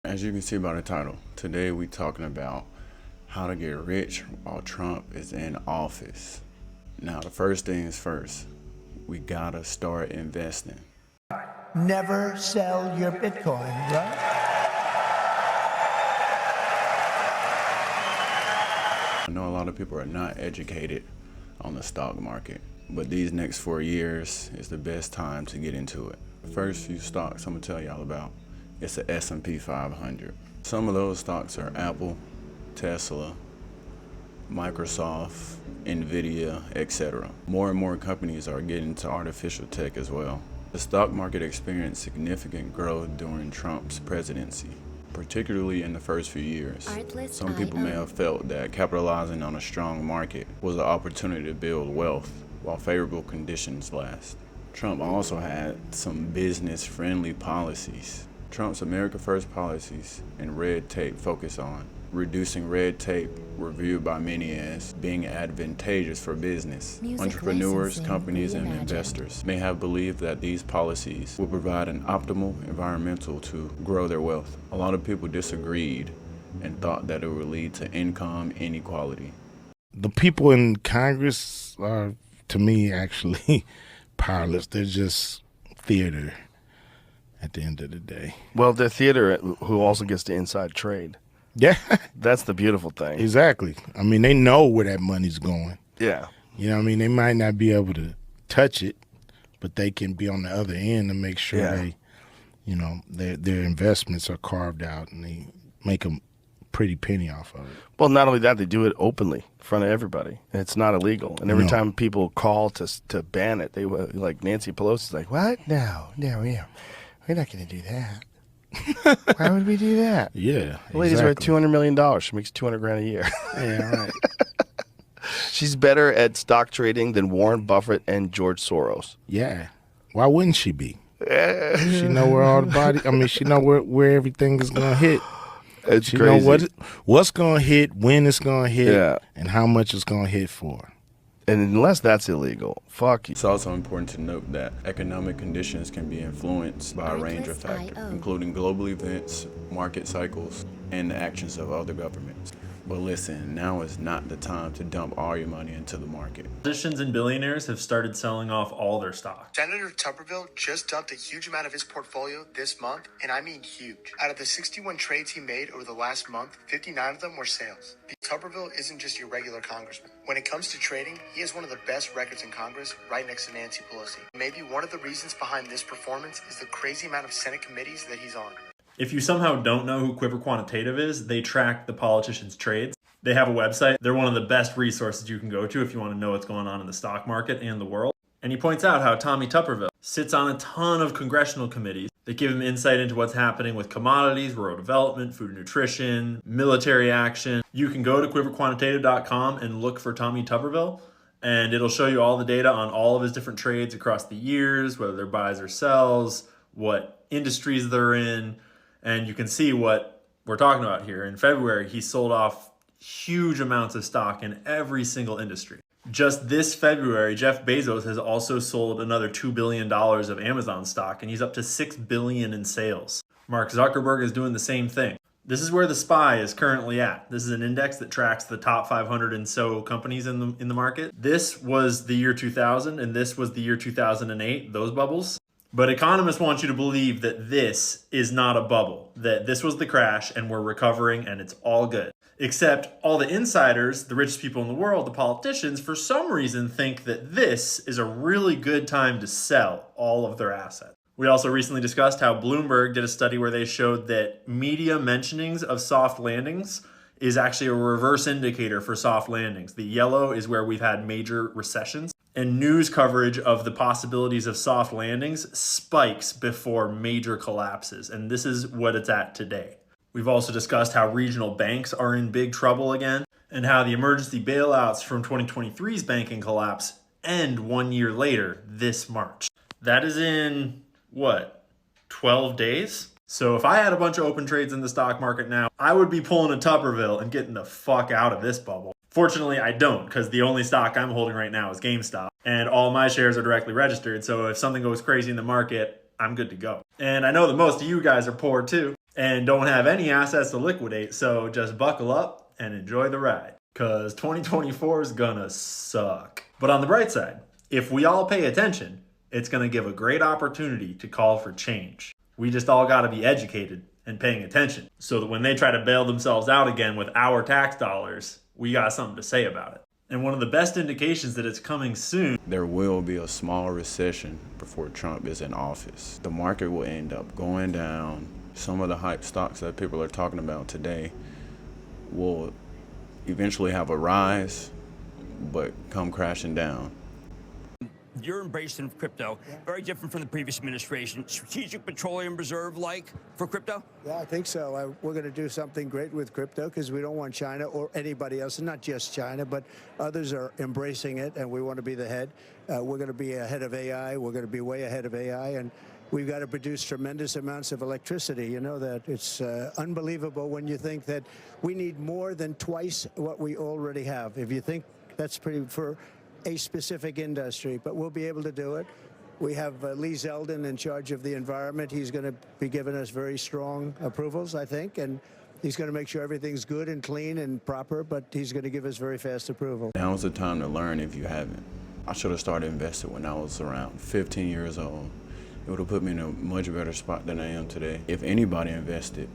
As you can see by the title, today we're talking about how to get rich while Trump is in office. Now, the first thing is first, we gotta start investing. Never sell your Bitcoin, right? I know a lot of people are not educated on the stock market, but these next 4 years is the best time to get into it. The first few stocks I'm gonna tell y'all about, it's the S&P 500. Some of those stocks are Apple, Tesla, Microsoft, Nvidia, etc. More and more companies are getting into artificial tech as well. The stock market experienced significant growth during Trump's presidency, particularly in the first few years. Some people may have felt that capitalizing on a strong market was an opportunity to build wealth while favorable conditions last. Trump also had some business-friendly policies. Trump's America First policies and red tape focus on reducing red tape were viewed by many as being advantageous for business. Entrepreneurs, companies, and investors may have believed that these policies will provide an optimal environmental to grow their wealth. A lot of people disagreed and thought that it would lead to income inequality. The people in Congress are, to me, actually powerless. They're just theater at the end of the day. Well, they're theater who also gets the inside trade. Yeah. That's the beautiful thing. Exactly. I mean, they know where that money's going. Yeah. You know what I mean? They might not be able to touch it, but they can be on the other end and make sure their investments are carved out and they make a pretty penny off of it. Well, not only that, they do it openly in front of everybody. And it's not illegal. And every time people call to ban it, they were like Nancy Pelosi's like, what? No, we're not going to do that. Why would we do that? Yeah, the lady's worth $200 million. She makes $200,000 a year. Yeah, right. She's better at stock trading than Warren Buffett and George Soros. Yeah. Why wouldn't she be? She know where all the body. I mean, she know where everything is gonna hit. It's she crazy. Know what's gonna hit, when it's gonna hit, and how much it's gonna hit for. And unless that's illegal, fuck you. It's also important to note that economic conditions can be influenced by a range of factors, including global events, market cycles, and the actions of other governments. But listen, now is not the time to dump all your money into the market. Politicians and billionaires have started selling off all their stock. Senator Tuberville just dumped a huge amount of his portfolio this month, and I mean huge. Out of the 61 trades he made over the last month, 59 of them were sales. Tuberville isn't just your regular congressman. When it comes to trading, he has one of the best records in Congress, right next to Nancy Pelosi. Maybe one of the reasons behind this performance is the crazy amount of Senate committees that he's on. If you somehow don't know who Quiver Quantitative is, they track the politicians' trades. They have a website. They're one of the best resources you can go to if you want to know what's going on in the stock market and the world. And he points out how Tommy Tuberville sits on a ton of congressional committees that give him insight into what's happening with commodities, rural development, food and nutrition, military action. You can go to quiverquantitative.com and look for Tommy Tuberville, and it'll show you all the data on all of his different trades across the years, whether they're buys or sells, what industries they're in, and you can see what we're talking about here. In February, he sold off huge amounts of stock in every single industry. Just this February, Jeff Bezos has also sold another $2 billion of Amazon stock, and he's up to $6 billion in sales. Mark Zuckerberg is doing the same thing. This is where the SPY is currently at. This is an index that tracks the top 500 and so companies in the market. This was the year 2000, and this was the year 2008, those bubbles. But economists want you to believe that this is not a bubble, that this was the crash and we're recovering and it's all good. Except all the insiders, the richest people in the world, the politicians, for some reason think that this is a really good time to sell all of their assets. We also recently discussed how Bloomberg did a study where they showed that media mentionings of soft landings is actually a reverse indicator for soft landings. The yellow is where we've had major recessions, and news coverage of the possibilities of soft landings spikes before major collapses. And this is what it's at today. We've also discussed how regional banks are in big trouble again, and how the emergency bailouts from 2023's banking collapse end 1 year later, this March. That is in, 12 days? So if I had a bunch of open trades in the stock market now, I would be pulling a Tuberville and getting the fuck out of this bubble. Fortunately, I don't, because the only stock I'm holding right now is GameStop, and all my shares are directly registered, so if something goes crazy in the market, I'm good to go. And I know that most of you guys are poor too. and don't have any assets to liquidate, so just buckle up and enjoy the ride, because 2024 is gonna suck. But on the bright side, if we all pay attention, it's gonna give a great opportunity to call for change. We just all gotta be educated and paying attention, so that when they try to bail themselves out again with our tax dollars, we got something to say about it. And one of the best indications that it's coming soon, there will be a small recession before Trump is in office. The market will end up going down. Some of the hype stocks that people are talking about today will eventually have a rise, but come crashing down. Your embracing of crypto, very different from the previous administration. Strategic Petroleum Reserve like for crypto? Yeah, I think so. We're going to do something great with crypto because we don't want China or anybody else, and not just China, but others are embracing it, and we want to be the head. We're going to be ahead of AI. We're going to be way ahead of AI, and we've got to produce tremendous amounts of electricity. You know that it's unbelievable when you think that we need more than twice what we already have. If you think that's pretty for a specific industry, but we'll be able to do it. We have Lee Zeldin in charge of the environment. He's going to be giving us very strong approvals, I think, and he's going to make sure everything's good and clean and proper, but he's going to give us very fast approval. Now's the time to learn if you haven't. I should have started investing when I was around 15 years old. It would have put me in a much better spot than I am today. If anybody invested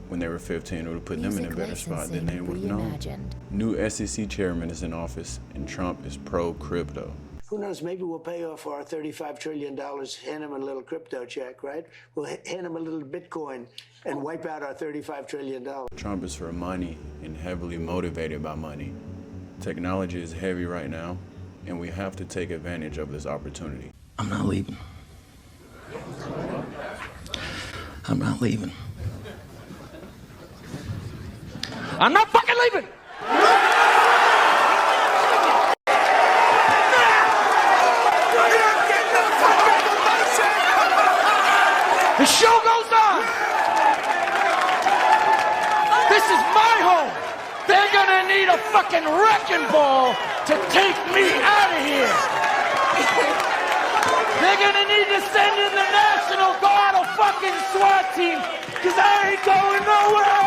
when they were 15, it would have put them in a better spot than they would have known. New SEC chairman is in office, and Trump is pro-crypto. Who knows, maybe we'll pay off our $35 trillion, hand him a little crypto check, right? We'll hand him a little Bitcoin and wipe out our $35 trillion. Trump is for money and heavily motivated by money. Technology is heavy right now, and we have to take advantage of this opportunity. I'm not leaving. I'm not leaving. I'm not fucking leaving! The show goes on! This is my home! They're gonna need a fucking wrecking ball to take me out of here! They're gonna need to send in the National Guard, a fucking SWAT team, because I ain't going nowhere!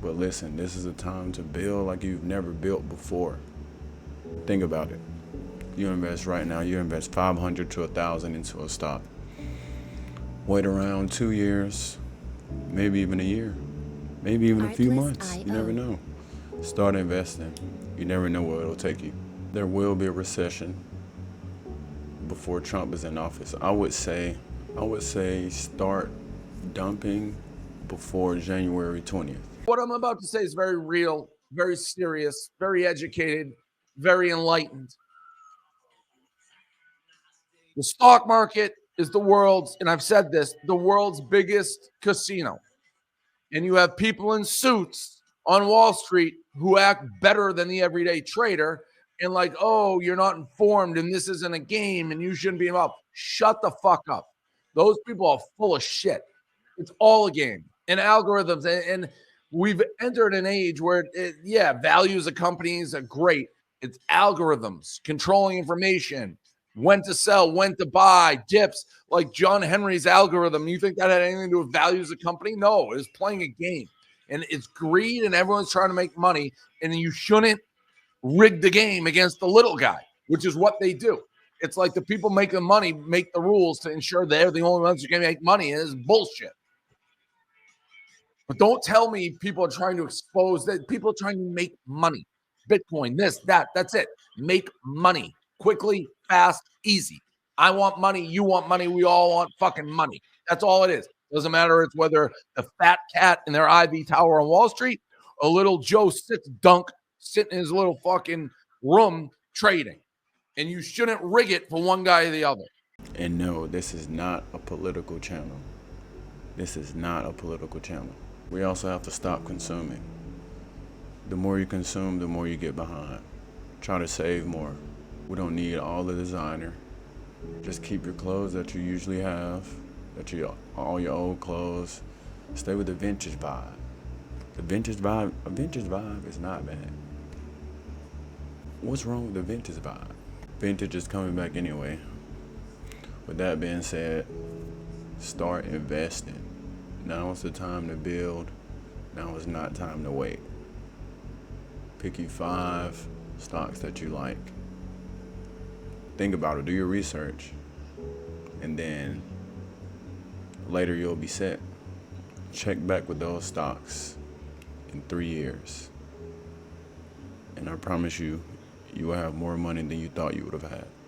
But listen, this is a time to build like you've never built before. Think about it. You invest right now, you invest 500 to 1,000 into a stock. Wait around 2 years, maybe even a year, maybe even a few months. You never know. Start investing. You never know where it'll take you. There will be a recession before Trump is in office. I would say start dumping before January 20th. What I'm about to say is very real, very serious, very educated, very enlightened. The stock market is the world's, and I've said this, the world's biggest casino. And you have people in suits on Wall Street who act better than the everyday trader and like, oh, you're not informed and this isn't a game and you shouldn't be involved. Shut the fuck up. Those people are full of shit. It's all a game and algorithms. And we've entered an age where, values of companies are great. It's algorithms, controlling information, when to sell, when to buy, dips, like John Henry's algorithm. You think that had anything to do with values of company? No, it was playing a game. And it's greed and everyone's trying to make money. And you shouldn't rig the game against the little guy, which is what they do. It's like the people making money make the rules to ensure they're the only ones who can make money. And it's bullshit. But don't tell me people are trying to expose that. People are trying to make money. Bitcoin, this, that, that's it. Make money quickly, fast, easy. I want money. You want money. We all want fucking money. That's all it is. Doesn't matter. It's whether the fat cat in their Ivy Tower on Wall Street or little Joe Dunk sitting in his little fucking room trading. And you shouldn't rig it for one guy or the other. And no, this is not a political channel. This is not a political channel. We also have to stop consuming. The more you consume, the more you get behind. Try to save more. We don't need all the designer. Just keep your clothes that you usually have, all your old clothes. Stay with the vintage vibe. A vintage vibe is not bad. What's wrong with the vintage vibe? Vintage is coming back anyway. With that being said, start investing. Now is the time to build. Now is not time to wait. Pick you 5 stocks that you like. Think about it, do your research, and then later you'll be set. Check back with those stocks in 3 years. And I promise you, you will have more money than you thought you would have had.